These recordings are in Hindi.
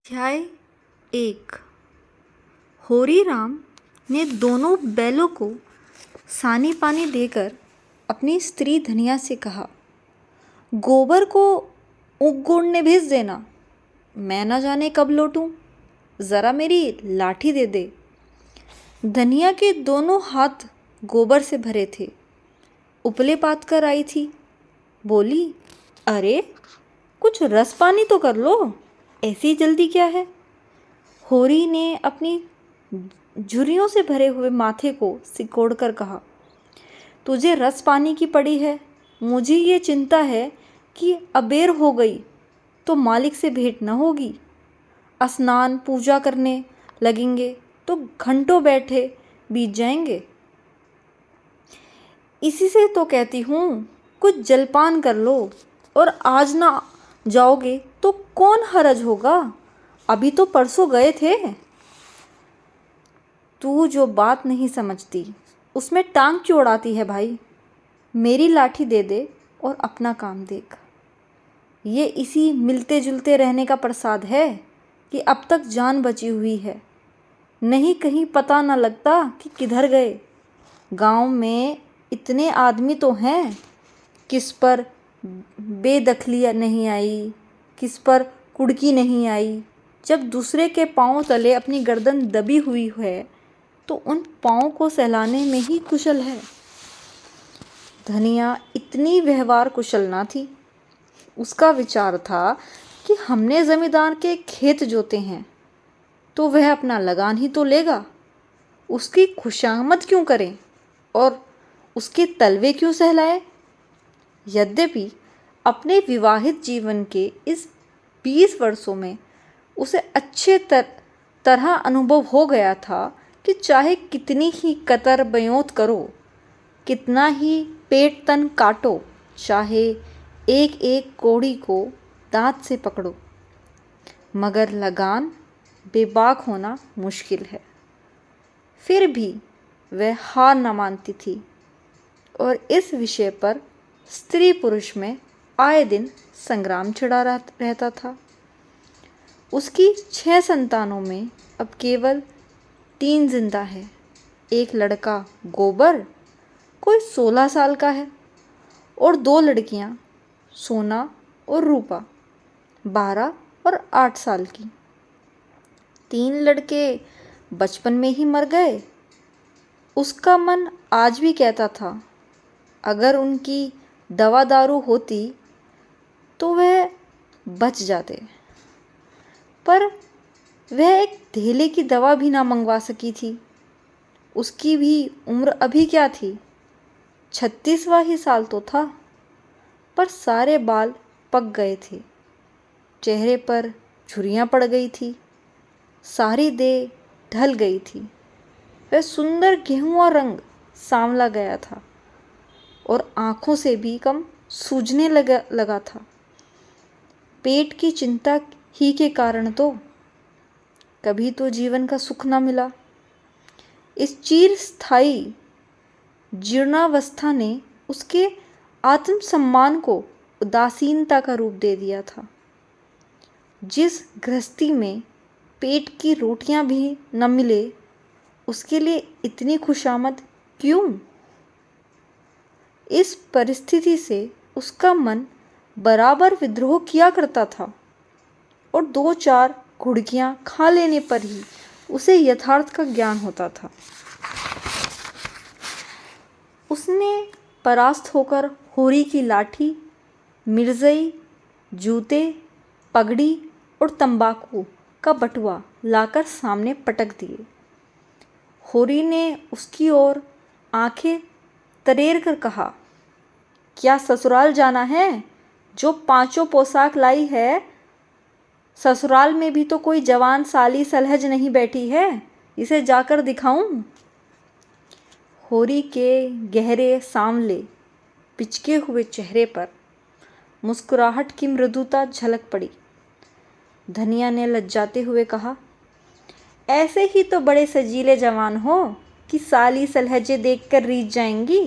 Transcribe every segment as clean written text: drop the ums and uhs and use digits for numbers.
अध्याय 1। होरी राम ने दोनों बैलों को सानी पानी देकर अपनी स्त्री धनिया से कहा, गोबर को ऊख गोड़ने भेज देना, मैं न जाने कब लौटूं, ज़रा मेरी लाठी दे दे। धनिया के दोनों हाथ गोबर से भरे थे। उपले पात कर आई थी। बोली, अरे कुछ रस पानी तो कर लो, ऐसी जल्दी क्या है। होरी ने अपनी झुर्रियों से भरे हुए माथे को सिकोड़ कर कहा, तुझे रस पानी की पड़ी है। मुझे ये चिंता है कि अबेर हो गई तो मालिक से भेंट न होगी। स्नान पूजा करने लगेंगे तो घंटों बैठे बीत जाएंगे। इसी से तो कहती हूँ, कुछ जलपान कर लो, और आज ना जाओगे तो कौन हरज होगा। अभी तो परसों गए थे। तू जो बात नहीं समझती उसमें टांग क्यों अड़ाती है भाई। मेरी लाठी दे दे और अपना काम देख। ये इसी मिलते जुलते रहने का प्रसाद है कि अब तक जान बची हुई है। नहीं कहीं पता न लगता कि किधर गए। गांव में इतने आदमी तो हैं, किस पर बेदखली नहीं आई, किस पर कुड़की नहीं आई। जब दूसरे के पांव तले अपनी गर्दन दबी हुई है तो उन पांव को सहलाने में ही कुशल है। धनिया इतनी व्यवहार कुशल ना थी। उसका विचार था कि हमने जमींदार के खेत जोते हैं तो वह अपना लगान ही तो लेगा। उसकी खुशामद क्यों करें और उसके तलवे क्यों सहलाए। यद्यपि अपने विवाहित जीवन के इस 20 वर्षों में उसे अच्छे तरह अनुभव हो गया था कि चाहे कितनी ही कतर बयोत करो, कितना ही पेट तन काटो, चाहे एक एक कोड़ी को दांत से पकड़ो, मगर लगान बेबाक होना मुश्किल है। फिर भी वह हार न मानती थी और इस विषय पर स्त्री पुरुष में आए दिन संग्राम छिड़ा रहता था। उसकी 6 संतानों में अब केवल 3 जिंदा है। एक लड़का गोबर कोई 16 साल का है और 2 लड़कियां सोना और रूपा 12 और 8 साल की। 3 लड़के बचपन में ही मर गए। उसका मन आज भी कहता था, अगर उनकी दवा दारू होती तो वह बच जाते, पर वह एक धेले की दवा भी ना मंगवा सकी थी। उसकी भी उम्र अभी क्या थी, 36वां ही साल तो था, पर सारे बाल पक गए थे। चेहरे पर झुर्रियाँ पड़ गई थी। सारी देह ढल गई थी। वह सुंदर गेहुआ रंग सांवला गया था और आंखों से भी कम सूझने लगा था। पेट की चिंता ही के कारण तो कभी तो जीवन का सुख न मिला। इस चिरस्थायी जीर्णावस्था ने उसके आत्मसम्मान को उदासीनता का रूप दे दिया था। जिस गृहस्थी में पेट की रोटियां भी न मिले, उसके लिए इतनी खुशामद क्यों। इस परिस्थिति से उसका मन बराबर विद्रोह किया करता था और 2-4 घुड़कियां खा लेने पर ही उसे यथार्थ का ज्ञान होता था। उसने परास्त होकर होरी की लाठी, मिर्जई, जूते, पगड़ी और तंबाकू का बटुआ लाकर सामने पटक दिए। होरी ने उसकी ओर आंखें तरेर कर कहा, क्या ससुराल जाना है जो 5 पोशाक लाई है। ससुराल में भी तो कोई जवान साली सलहज नहीं बैठी है, इसे जाकर दिखाऊं। होरी के गहरे सांवले पिचके हुए चेहरे पर मुस्कुराहट की मृदुता झलक पड़ी। धनिया ने लज्जाते हुए कहा, ऐसे ही तो बड़े सजीले जवान हो कि साली सलहजे देखकर रीझ जाएंगी।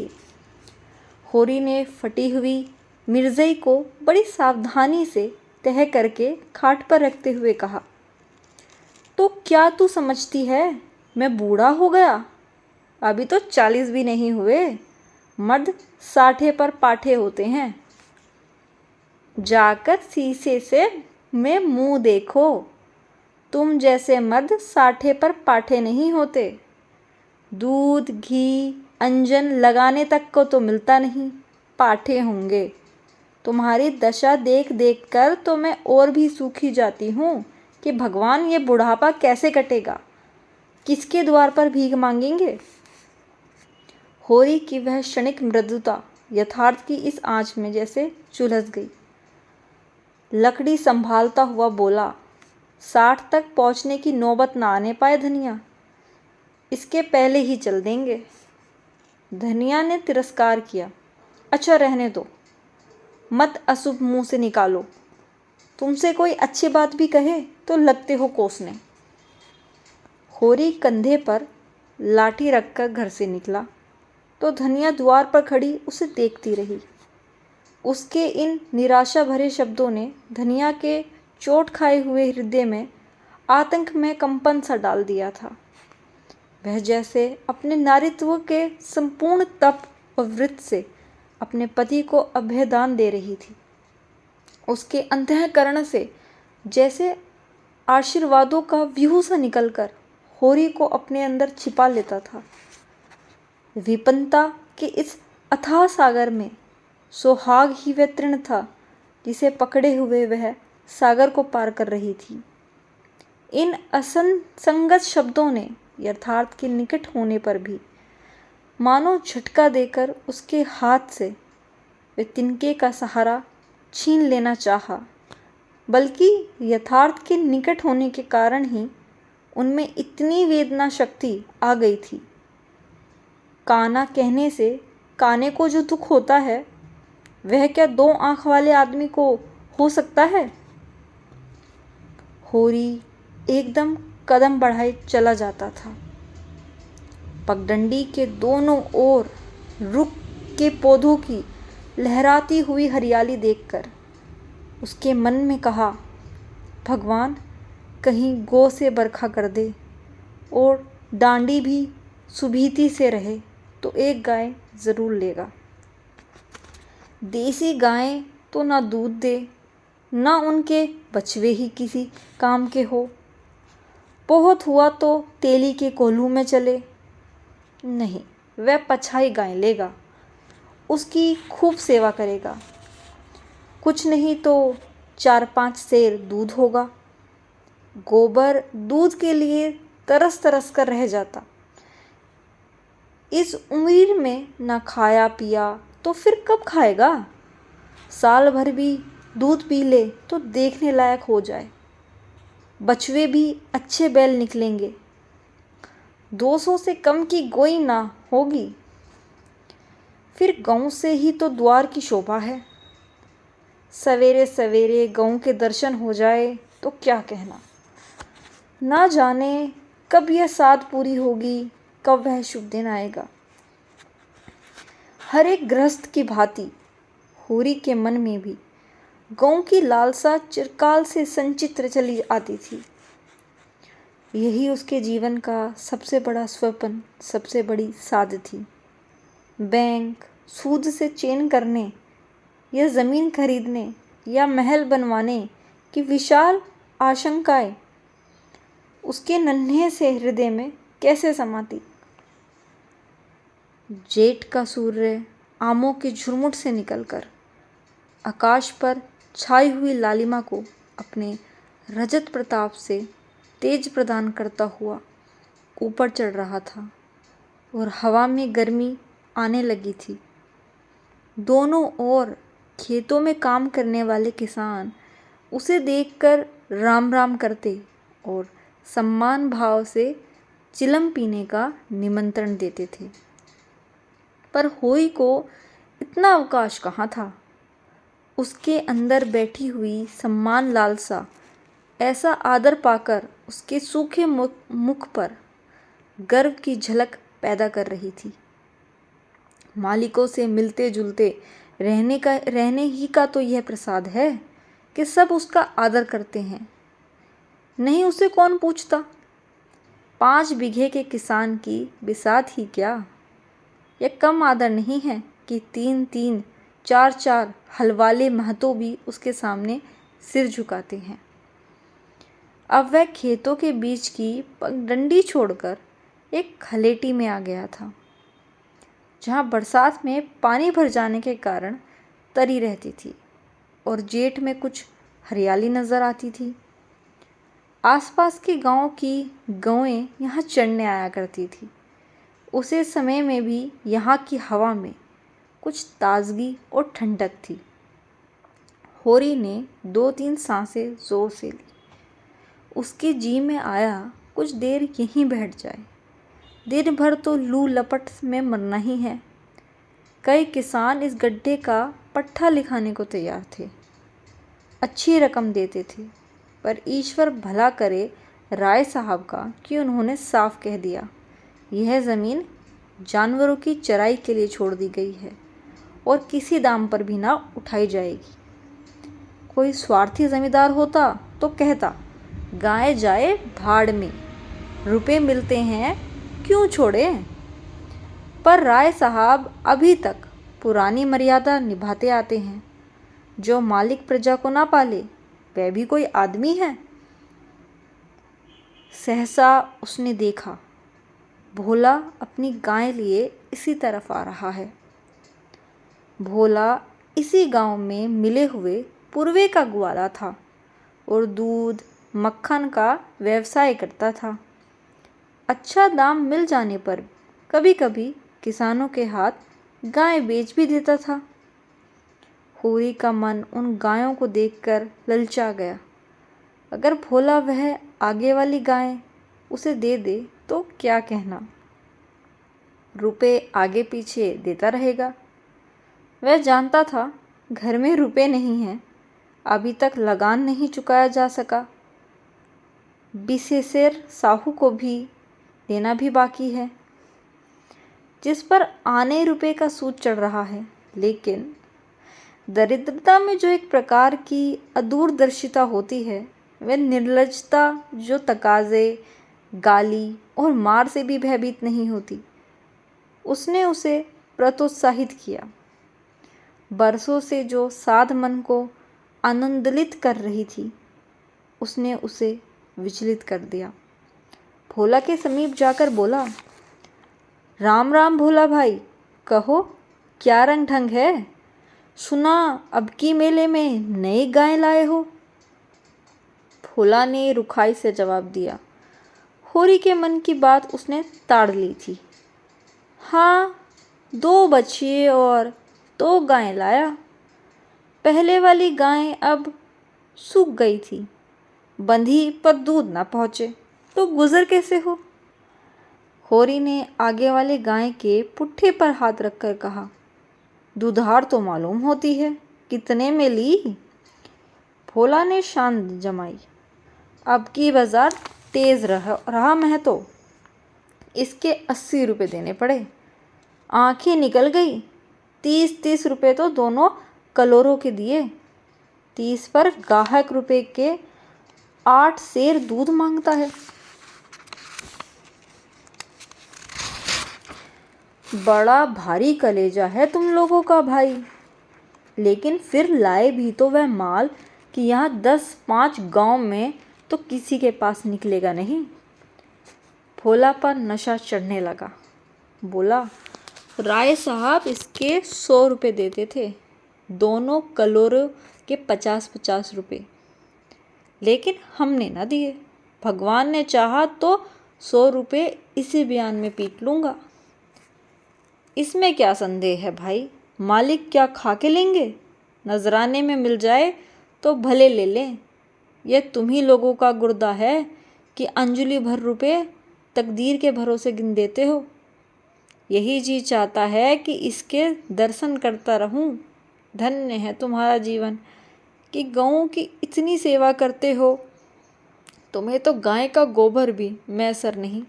होरी ने फटी हुई मिर्जई को बड़ी सावधानी से तह करके खाट पर रखते हुए कहा, तो क्या तू समझती है मैं बूढ़ा हो गया? अभी तो 40 भी नहीं हुए। मर्द 60 पर पाठे होते हैं। जाकर शीशे से में मुंह देखो। तुम जैसे मर्द 60 पर पाठे नहीं होते। दूध घी अंजन लगाने तक को तो मिलता नहीं, पाठे होंगे। तुम्हारी दशा देख देख कर तो मैं और भी सूखी जाती हूँ कि भगवान ये बुढ़ापा कैसे कटेगा, किसके द्वार पर भीख मांगेंगे। होरी की वह क्षणिक मृदुता यथार्थ की इस आंच में जैसे चुलस गई। लकड़ी संभालता हुआ बोला, 60 तक पहुंचने की नौबत ना आने पाए धनिया, इसके पहले ही चल देंगे। धनिया ने तिरस्कार किया, अच्छा रहने दो, मत अशुभ मुंह से निकालो। तुमसे कोई अच्छी बात भी कहे तो लगते हो कोसने। होरी कंधे पर लाठी रखकर घर से निकला तो धनिया द्वार पर खड़ी उसे देखती रही। उसके इन निराशा भरे शब्दों ने धनिया के चोट खाए हुए हृदय में आतंक में कंपन सा डाल दिया था। वह जैसे अपने नारीत्व के संपूर्ण तप और व्रत से अपने पति को अभयदान दे रही थी। उसके अंतःकरण से जैसे आशीर्वादों का व्यूह सा निकलकर होरी को अपने अंदर छिपा लेता था। विपन्नता के इस अथाह सागर में सोहाग ही वह तृण था जिसे पकड़े हुए वह सागर को पार कर रही थी। इन असंगत शब्दों ने यथार्थ के निकट होने पर भी मानो झटका देकर उसके हाथ से वे तिनके का सहारा छीन लेना चाहा, बल्कि यथार्थ के निकट होने के कारण ही उनमें इतनी वेदना शक्ति आ गई थी। काना कहने से काने को जो दुख होता है वह क्या 2 आंख वाले आदमी को हो सकता है। होरी एकदम कदम बढ़ाए चला जाता था। पगडंडी के दोनों ओर रुख के पौधों की लहराती हुई हरियाली देखकर उसके मन में कहा, भगवान कहीं गौ से बरखा कर दे और डांडी भी सुभीति से रहे तो एक गाय ज़रूर लेगा। देसी गायें तो ना दूध दे, ना उनके बछवे ही किसी काम के हो। बहुत हुआ तो तेली के कोल्हू में चले। नहीं, वह पछाई गाय लेगा, उसकी खूब सेवा करेगा। कुछ नहीं तो 4-5 सेर दूध होगा। गोबर दूध के लिए तरस तरस कर रह जाता। इस उम्र में ना खाया पिया तो फिर कब खाएगा। साल भर भी दूध पी ले तो देखने लायक हो जाए। बछवे भी अच्छे बैल निकलेंगे। 200 से कम की गोई ना होगी। फिर गांव से ही तो द्वार की शोभा है। सवेरे सवेरे गांव के दर्शन हो जाए तो क्या कहना। ना जाने कब यह साध पूरी होगी, कब वह शुभ दिन आएगा। हर एक गृहस्थ की भांति होरी के मन में भी गांव की लालसा चिरकाल से संचित्र चली आती थी। यही उसके जीवन का सबसे बड़ा स्वप्न, सबसे बड़ी साध थी। बैंक सूद से चैन करने या ज़मीन खरीदने या महल बनवाने की विशाल आशंकाएं उसके नन्हे से हृदय में कैसे समाती। जेठ का सूर्य आमों के झुरमुट से निकलकर आकाश पर छाई हुई लालिमा को अपने रजत प्रताप से तेज प्रदान करता हुआ ऊपर चढ़ रहा था और हवा में गर्मी आने लगी थी। दोनों ओर खेतों में काम करने वाले किसान उसे देखकर राम राम करते और सम्मान भाव से चिलम पीने का निमंत्रण देते थे। पर होई को इतना अवकाश कहाँ था। उसके अंदर बैठी हुई सम्मान लालसा ऐसा आदर पाकर उसके सूखे मुख पर गर्व की झलक पैदा कर रही थी। मालिकों से मिलते जुलते रहने ही का तो यह प्रसाद है कि सब उसका आदर करते हैं। नहीं उसे कौन पूछता। 5 बीघे के किसान की बिसात ही क्या। यह कम आदर नहीं है कि 3-3, 4-4 हलवाले महतो भी उसके सामने सिर झुकाते हैं। अब वह खेतों के बीच की पगडंडी छोड़कर एक खलेटी में आ गया था, जहाँ बरसात में पानी भर जाने के कारण तरी रहती थी और जेठ में कुछ हरियाली नज़र आती थी। आसपास के गांव की गौएं यहाँ चढ़ने आया करती थी। उसे समय में भी यहाँ की हवा में कुछ ताजगी और ठंडक थी। होरी ने 2-3 सांसें जोर से ली। उसके जी में आया कुछ देर यहीं बैठ जाए। दिन भर तो लू लपट में मरना ही है। कई किसान इस गड्ढे का पट्टा लिखाने को तैयार थे, अच्छी रकम देते थे, पर ईश्वर भला करे राय साहब का कि उन्होंने साफ कह दिया, यह ज़मीन जानवरों की चराई के लिए छोड़ दी गई है और किसी दाम पर भी ना उठाई जाएगी। कोई स्वार्थी ज़मींदार होता तो कहता, गाय जाए भाड़ में, रुपए मिलते हैं क्यों छोड़े। पर राय साहब अभी तक पुरानी मर्यादा निभाते आते हैं। जो मालिक प्रजा को ना पाले वह भी कोई आदमी है। सहसा उसने देखा, भोला अपनी गाय लिए इसी तरफ आ रहा है। भोला इसी गांव में मिले हुए पूर्वे का ग्वाला था और दूध मक्खन का व्यवसाय करता था। अच्छा दाम मिल जाने पर कभी कभी किसानों के हाथ गाय बेच भी देता था। होरी का मन उन गायों को देखकर ललचा गया। अगर भोला वह आगे वाली गाय उसे दे दे तो क्या कहना, रुपए आगे पीछे देता रहेगा। वह जानता था घर में रुपए नहीं हैं, अभी तक लगान नहीं चुकाया जा सका, बिसेसर साहू को भी देना भी बाकी है, जिस पर आने रुपए का सूद चढ़ रहा है। लेकिन दरिद्रता में जो एक प्रकार की अदूरदर्शिता होती है, वह निर्लजता जो तकाजे, गाली और मार से भी भयभीत नहीं होती, उसने उसे प्रोत्साहित किया। बरसों से जो साध मन को आनंदित कर रही थी, उसने उसे विचलित कर दिया। भोला के समीप जाकर बोला, राम राम भोला भाई, कहो क्या रंग ढंग है। सुना अब की मेले में नई गाय लाए हो। भोला ने रुखाई से जवाब दिया। होरी के मन की बात उसने ताड़ ली थी। हाँ, 2 बछिए और 2 गायें लाया। पहले वाली गाय अब सूख गई थी, बंधी पर दूध ना पहुँचे तो गुजर कैसे हो। होरी ने आगे वाले गाय के पुट्ठे पर हाथ रखकर कहा, दूधार तो मालूम होती है, कितने में ली। भोला ने शान जमाई। अब की बाजार तेज रहा महतो, इसके 80 रुपये देने पड़े। आंखें निकल गई। 30-30 रुपये तो दोनों कलोरों के दिए। 30 पर गाहक रुपये के 8 सेर दूध मांगता है। बड़ा भारी कलेजा है तुम लोगों का भाई। लेकिन फिर लाए भी तो वह माल कि यहाँ 10-5 गांव में तो किसी के पास निकलेगा नहीं। भोला पर नशा चढ़ने लगा। बोला, राय साहब इसके 100 रुपये देते थे, दोनों कलोरों के 50-50 रुपये, लेकिन हमने ना दिए। भगवान ने चाहा तो 100 रुपये इसी बयान में पीट लूँगा। इसमें क्या संदेह है भाई, मालिक क्या खा के लेंगे। नजराने में मिल जाए तो भले ले लें। यह तुम्ही लोगों का गुर्दा है कि अंजुली भर रुपये तकदीर के भरोसे गिन देते हो। यही जी चाहता है कि इसके दर्शन करता रहूं। धन्य है तुम्हारा जीवन कि गौओं की इतनी सेवा करते हो। तुम्हें तो गाय का गोबर भी मैसर नहीं।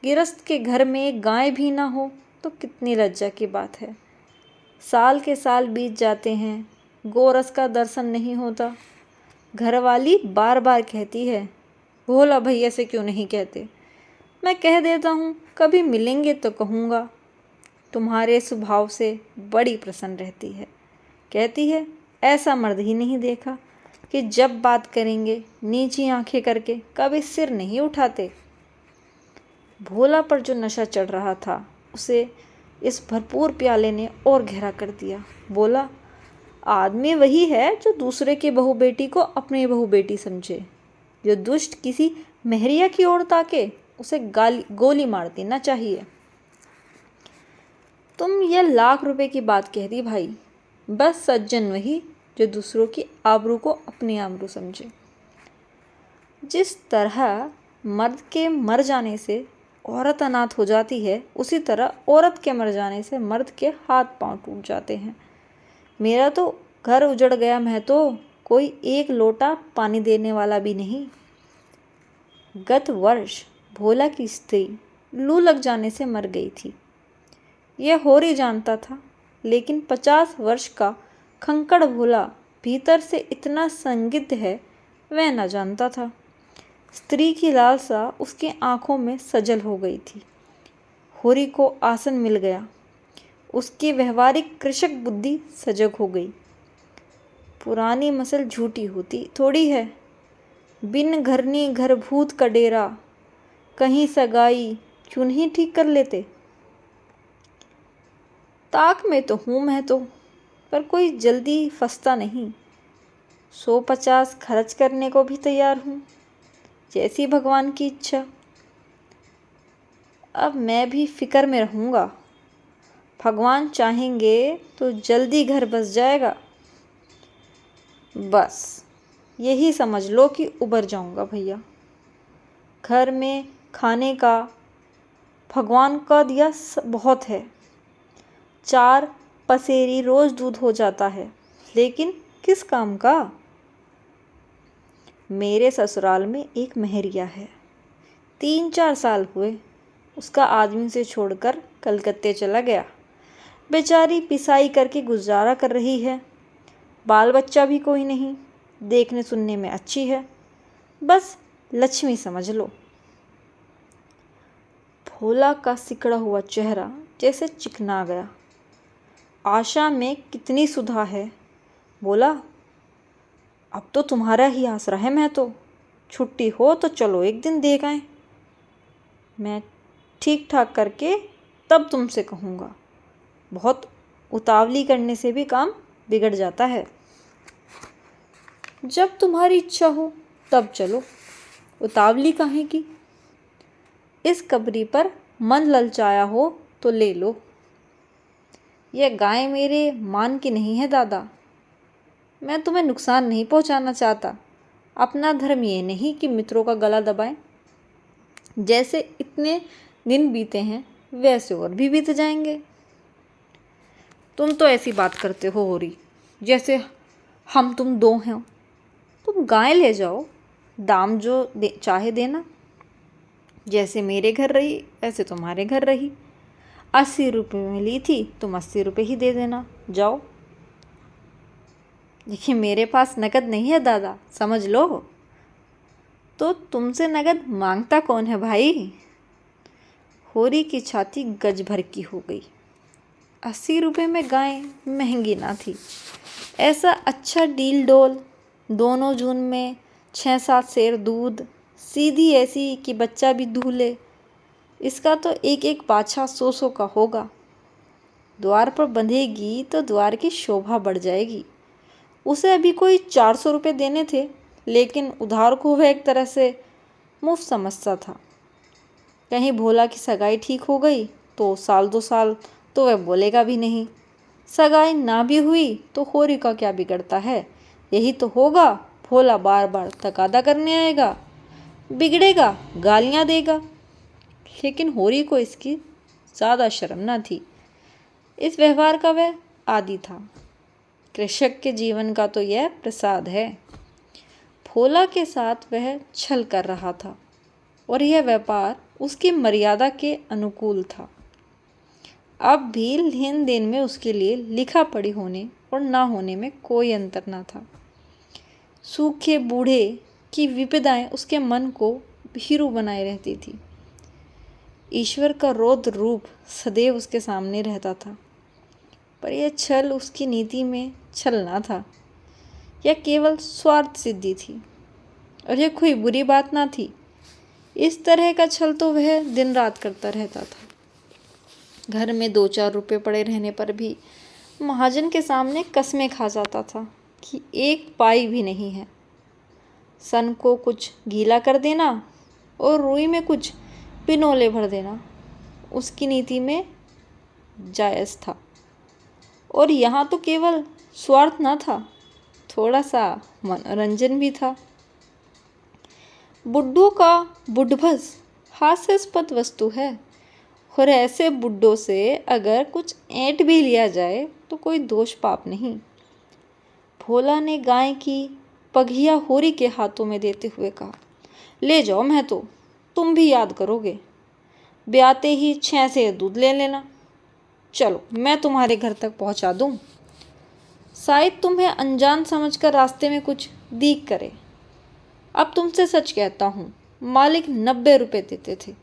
गिरस्त के घर में गाय भी ना हो तो कितनी लज्जा की बात है। साल के साल बीत जाते हैं, गोरस का दर्शन नहीं होता। घरवाली बार बार कहती है, भोला भैया से क्यों नहीं कहते। मैं कह देता हूँ, कभी मिलेंगे तो कहूँगा। तुम्हारे स्वभाव से बड़ी प्रसन्न रहती है। कहती है, ऐसा मर्द ही नहीं देखा कि जब बात करेंगे नीची आंखें करके कभी सिर नहीं उठाते। भोला पर जो नशा चढ़ रहा था उसे इस भरपूर प्याले ने और गहरा कर दिया। बोला, आदमी वही है जो दूसरे की बहू बेटी को अपनी बहू बेटी समझे। जो दुष्ट किसी महरिया की ओर ताके उसे गोली मार देना चाहिए। तुम ये लाख रुपए की बात कह दी भाई। बस सज्जन वही जो दूसरों की आबरू को अपनी आबरू समझे। जिस तरह मर्द के मर जाने से औरत अनाथ हो जाती है, उसी तरह औरत के मर जाने से मर्द के हाथ पांव टूट जाते हैं। मेरा तो घर उजड़ गया, मैं तो कोई एक लोटा पानी देने वाला भी नहीं। गत वर्ष भोला की स्त्री लू लग जाने से मर गई थी। यह होरी जानता था, लेकिन 50 वर्ष का खंकड़ भोला भीतर से इतना संदिग्ध है वह न जानता था। स्त्री की लालसा उसकी आंखों में सजल हो गई थी। होरी को आसन मिल गया। उसकी व्यवहारिक कृषक बुद्धि सजग हो गई। पुरानी मसल झूठी होती थोड़ी है। बिन घरनी घर भूत का डेरा, कहीं सगाई क्यों नहीं ठीक कर लेते। ताक में तो हूँ मैं तो, पर कोई जल्दी फंसता नहीं। 150 खर्च करने को भी तैयार हूँ, जैसी भगवान की इच्छा। अब मैं भी फिक्र में रहूँगा। भगवान चाहेंगे तो जल्दी घर बस जाएगा। बस यही समझ लो कि उबर जाऊँगा भैया। घर में खाने का भगवान का दिया बहुत है। 4 पसेरी रोज दूध हो जाता है, लेकिन किस काम का। मेरे ससुराल में एक महरिया है। 3-4 साल हुए उसका आदमी से छोड़कर कलकत्ते चला गया। बेचारी पिसाई करके गुजारा कर रही है। बाल बच्चा भी कोई नहीं। देखने सुनने में अच्छी है, बस लक्ष्मी समझ लो। भोला का सिकड़ा हुआ चेहरा जैसे चिकना गया। आशा में कितनी सुधा है। बोला, अब तो तुम्हारा ही आसरा है। मैं तो छुट्टी हो तो चलो एक दिन देख आए। मैं ठीक ठाक करके तब तुमसे कहूँगा। बहुत उतावली करने से भी काम बिगड़ जाता है। जब तुम्हारी इच्छा हो तब चलो, उतावली काहे की। इस कबरी पर मन ललचाया हो तो ले लो। यह गाय मेरे मान की नहीं है दादा। मैं तुम्हें नुकसान नहीं पहुंचाना चाहता। अपना धर्म ये नहीं कि मित्रों का गला दबाएं। जैसे इतने दिन बीते हैं वैसे और भी बीत जाएंगे। तुम तो ऐसी बात करते हो होरी, जैसे हम तुम दो हैं। तुम गाय ले जाओ, दाम जो चाहे देना। जैसे मेरे घर रही ऐसे तुम्हारे घर रही। 80 रुपये में ली थी, तुम 80 रुपये ही दे देना। जाओ। देखिए, मेरे पास नकद नहीं है दादा, समझ लो। तो तुमसे नकद मांगता कौन है भाई। होरी की छाती गज भर की हो गई। 80 रुपये में गाय महंगी ना थी। ऐसा अच्छा डील डोल, दोनों जून में 6-7 सेर दूध, सीधी ऐसी कि बच्चा भी दूल्हे। इसका तो एक एक बाछा 100-100 का होगा। द्वार पर बंधेगी तो द्वार की शोभा बढ़ जाएगी। उसे अभी कोई 400 रुपये देने थे, लेकिन उधार को वह एक तरह से मुफ्त समझता था। कहीं भोला की सगाई ठीक हो गई तो 1-2 साल तो वह बोलेगा भी नहीं। सगाई ना भी हुई तो होरी का क्या बिगड़ता है। यही तो होगा, भोला बार बार तकादा करने आएगा, बिगड़ेगा, गालियाँ देगा। लेकिन होरी को इसकी ज़्यादा शर्म न थी। इस व्यवहार का वह आदी था। कृषक के जीवन का तो यह प्रसाद है। भोला के साथ वह छल कर रहा था और यह व्यापार उसकी मर्यादा के अनुकूल था। अब भी लेन देन में उसके लिए लिखा पढ़ी होने और ना होने में कोई अंतर न था। सूखे बूढ़े की विपदाएं उसके मन को भीरू बनाए रहती थी। ईश्वर का रौद्र रूप सदैव उसके सामने रहता था, पर यह छल उसकी नीति में छल ना था, यह केवल स्वार्थ सिद्धि थी, और यह कोई बुरी बात ना थी। इस तरह का छल तो वह दिन रात करता रहता था। घर में 2-4 रुपए पड़े रहने पर भी महाजन के सामने कसमें खा जाता था कि 1 पाई भी नहीं है। सन को कुछ गीला कर देना और रुई में कुछ पिनोले भर देना उसकी नीति में जायज़ था। और यहाँ तो केवल स्वार्थ न था, थोड़ा सा मनोरंजन भी था। बुड्ढों का बुड्ढभस हास्यास्पद वस्तु है, और ऐसे बुड्ढों से अगर कुछ ऐंठ भी लिया जाए तो कोई दोष पाप नहीं। भोला ने गाय की पघिया होरी के हाथों में देते हुए कहा, ले जाओ महतो, तुम भी याद करोगे। ब्याते ही 6 से दूध ले लेना। चलो मैं तुम्हारे घर तक पहुंचा दूं। शायद तुम्हें अनजान समझकर रास्ते में कुछ दीख करे। अब तुमसे सच कहता हूँ, मालिक 90 रुपए देते थे,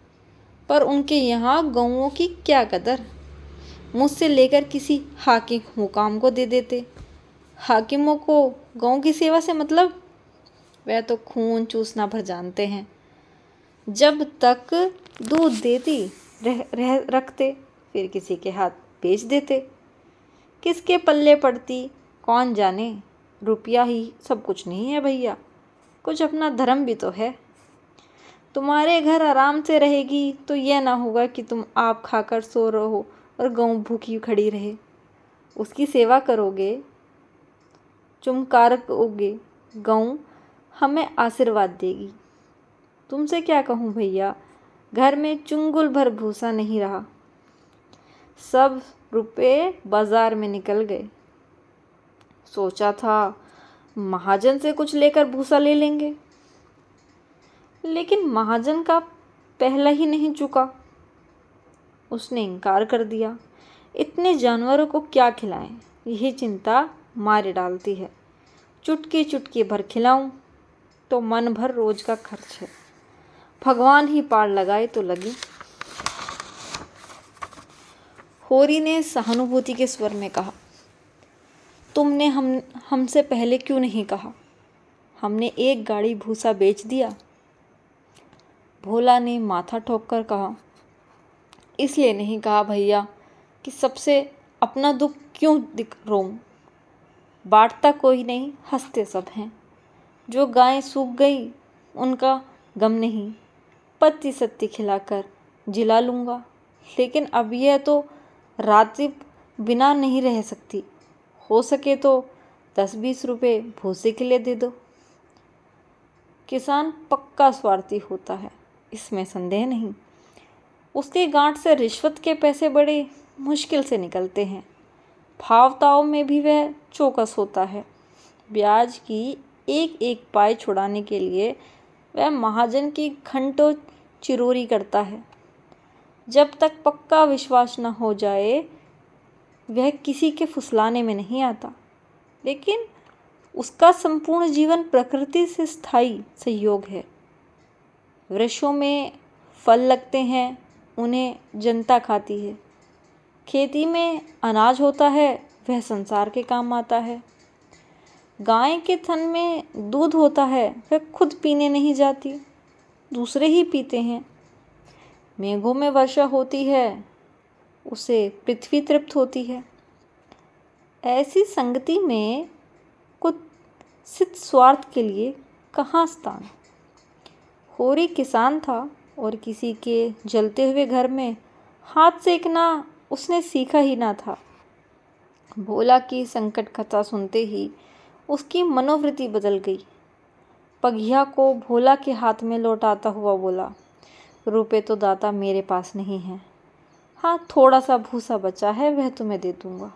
पर उनके यहाँ गौओं की क्या कदर। मुझसे लेकर किसी हाकिम हुकाम को दे देते। हाकिमों को गौ की सेवा से मतलब, वह तो खून चूसना भर जानते हैं। जब तक दूध देती रखते, फिर किसी के हाथ बेच देते। किसके पल्ले पड़ती कौन जाने। रुपया ही सब कुछ नहीं है भैया, कुछ अपना धर्म भी तो है। तुम्हारे घर आराम से रहेगी तो यह ना होगा कि तुम आप खाकर सो रहो और गौ भूखी खड़ी रहे। उसकी सेवा करोगे, चुमकारोगे, गौ हमें आशीर्वाद देगी। तुमसे क्या कहूँ भैया, घर में चुंगुल भर भूसा नहीं रहा, सब रुपए बाजार में निकल गए। सोचा था महाजन से कुछ लेकर भूसा ले लेंगे, लेकिन महाजन का पहला ही नहीं चुका। उसने इनकार कर दिया। इतने जानवरों को क्या खिलाएं, यही चिंता मारे डालती है। चुटकी चुटकी भर खिलाऊं तो मन भर रोज का खर्च है। भगवान ही पार लगाए तो लगी। होरी ने सहानुभूति के स्वर में कहा, तुमने हमसे पहले क्यों नहीं कहा? हमने 1 गाड़ी भूसा बेच दिया। भोला ने माथा ठोककर कहा, इसलिए नहीं कहा भैया कि सबसे अपना दुख क्यों रोऊं। बांटता कोई नहीं, हंसते सब हैं। जो गायें सूख गई उनका गम नहीं, पत्ती सत्ती खिलाकर जिला लूँगा। लेकिन अब यह तो रात्रि बिना नहीं रह सकती। हो सके तो 10-20 रुपए भूसे के लिए दे दो। किसान पक्का स्वार्थी होता है, इसमें संदेह नहीं। उसके गांठ से रिश्वत के पैसे बड़े मुश्किल से निकलते हैं। भावताओं में भी वह चौकस होता है। ब्याज की 1-1 पाई छुड़ाने के लिए वह महाजन की घंटों चिरोरी करता है। जब तक पक्का विश्वास न हो जाए वह किसी के फुसलाने में नहीं आता। लेकिन उसका संपूर्ण जीवन प्रकृति से स्थायी संयोग है। वृक्षों में फल लगते हैं, उन्हें जनता खाती है। खेती में अनाज होता है, वह संसार के काम आता है। गाय के थन में दूध होता है, वह खुद पीने नहीं जाती, दूसरे ही पीते हैं। मेघों में वर्षा होती है, उसे पृथ्वी तृप्त होती है। ऐसी संगति में कुत्सित स्वार्थ के लिए कहाँ स्थान। होरी किसान था और किसी के जलते हुए घर में हाथ सेकना उसने सीखा ही ना था। भोला की संकट कथा सुनते ही उसकी मनोवृत्ति बदल गई। पघिया को भोला के हाथ में लौटाता हुआ बोला, रुपए तो दाता मेरे पास नहीं है। हाँ, थोड़ा सा भूसा बचा है, वह तुम्हें दे दूंगा।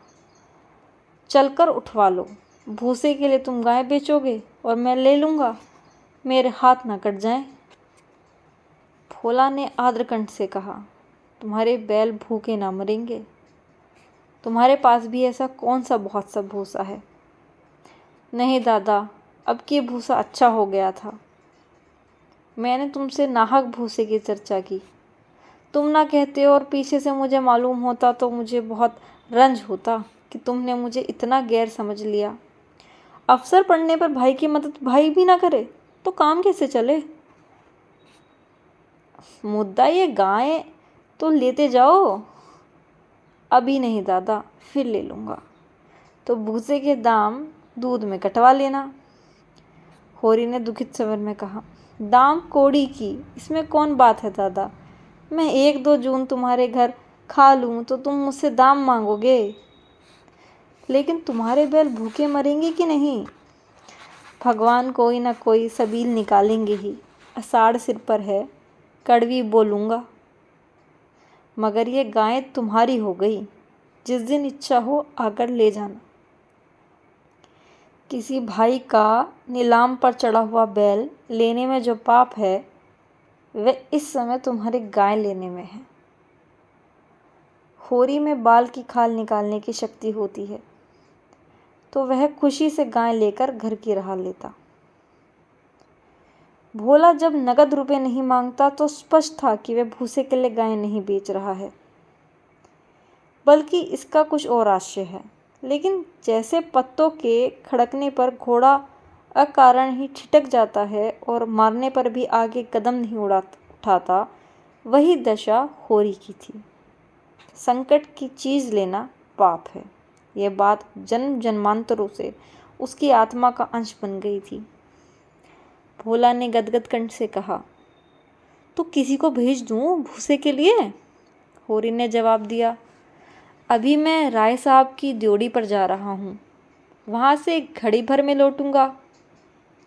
चलकर उठवा लो। भूसे के लिए तुम गाय बेचोगे और मैं ले लूँगा, मेरे हाथ ना कट जाएं। भोला ने आद्रकंठ से कहा, तुम्हारे बैल भूखे ना मरेंगे। तुम्हारे पास भी ऐसा कौन सा बहुत सा भूसा है? नहीं दादा, अब कि भूसा अच्छा हो गया था। मैंने तुमसे नाहक भूसे की चर्चा की। तुम ना कहते और पीछे से मुझे मालूम होता तो मुझे बहुत रंज होता कि तुमने मुझे इतना गैर समझ लिया। अवसर पड़ने पर भाई की मदद भाई भी ना करे तो काम कैसे चले। मुद्दा ये गाय तो लेते जाओ। अभी नहीं दादा, फिर ले लूँगा। तो भूसे के दाम दूध में कटवा लेना। होरी ने दुखित स्वर में कहा। दाम कौड़ी की, इसमें कौन बात है दादा। मैं 1-2 जून तुम्हारे घर खा लूँ तो तुम मुझसे दाम मांगोगे। लेकिन तुम्हारे बैल भूखे मरेंगे कि नहीं। भगवान कोई ना कोई सबील निकालेंगे ही। आषाढ़ सिर पर है, कड़वी बोलूँगा। मगर ये गाय तुम्हारी हो गई। जिस दिन इच्छा हो आकर ले जाना। किसी भाई का नीलाम पर चढ़ा हुआ बैल लेने में जो पाप है वह इस समय तुम्हारी गाय लेने में है। होरी में बाल की खाल निकालने की शक्ति होती है तो वह खुशी से गाय लेकर घर की राह लेता। भोला जब नगद रुपए नहीं मांगता तो स्पष्ट था कि वह भूसे के लिए गाय नहीं बेच रहा है, बल्कि इसका कुछ और आशय है। लेकिन जैसे पत्तों के खड़कने पर घोड़ा अकारण ही ठिठक जाता है और मारने पर भी आगे कदम नहीं उठाता, वही दशा होरी की थी। संकट की चीज़ लेना पाप है। यह बात जन्म जन्मांतरों से उसकी आत्मा का अंश बन गई थी। भोला ने गदगद कंठ से कहा, तो किसी को भेज दूं भूसे के लिए। होरी ने जवाब दिया, अभी मैं राय साहब की ड्योढ़ी पर जा रहा हूँ, वहाँ से घड़ी भर में लौटूंगा,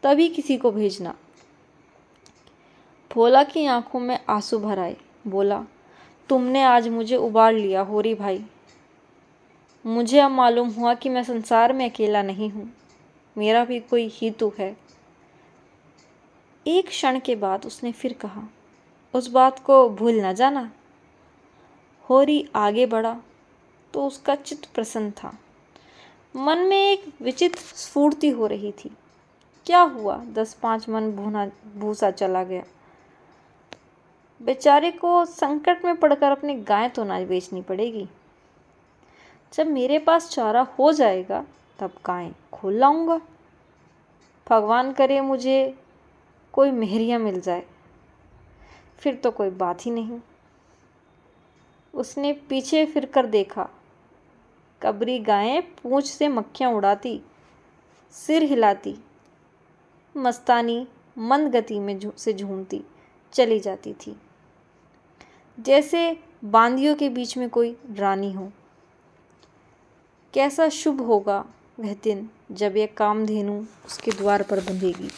तभी किसी को भेजना। भोला की आंखों में आंसू भर आए। बोला, तुमने आज मुझे उबार लिया होरी भाई। मुझे अब मालूम हुआ कि मैं संसार में अकेला नहीं हूँ, मेरा भी कोई हितु है। एक क्षण के बाद उसने फिर कहा, उस बात को भूल न जाना। होरी आगे बढ़ा तो उसका चित्त प्रसन्न था। मन में एक विचित्र स्फूर्ति हो रही थी। क्या हुआ, 10-5 मन भूसा चला गया। बेचारे को संकट में पड़कर अपनी गाय तो ना बेचनी पड़ेगी। जब मेरे पास चारा हो जाएगा तब गाय खोल लाऊंगा। भगवान करे मुझे कोई मेहरिया मिल जाए, फिर तो कोई बात ही नहीं। उसने पीछे फिरकर देखा। कबरी गायें पूंछ से मक्खियाँ उड़ाती, सिर हिलाती, मस्तानी मंद गति में से झूमती चली जाती थी, जैसे बांदियों के बीच में कोई रानी हो। कैसा शुभ होगा वह दिन जब यह कामधेनु उसके द्वार पर बंधेगी।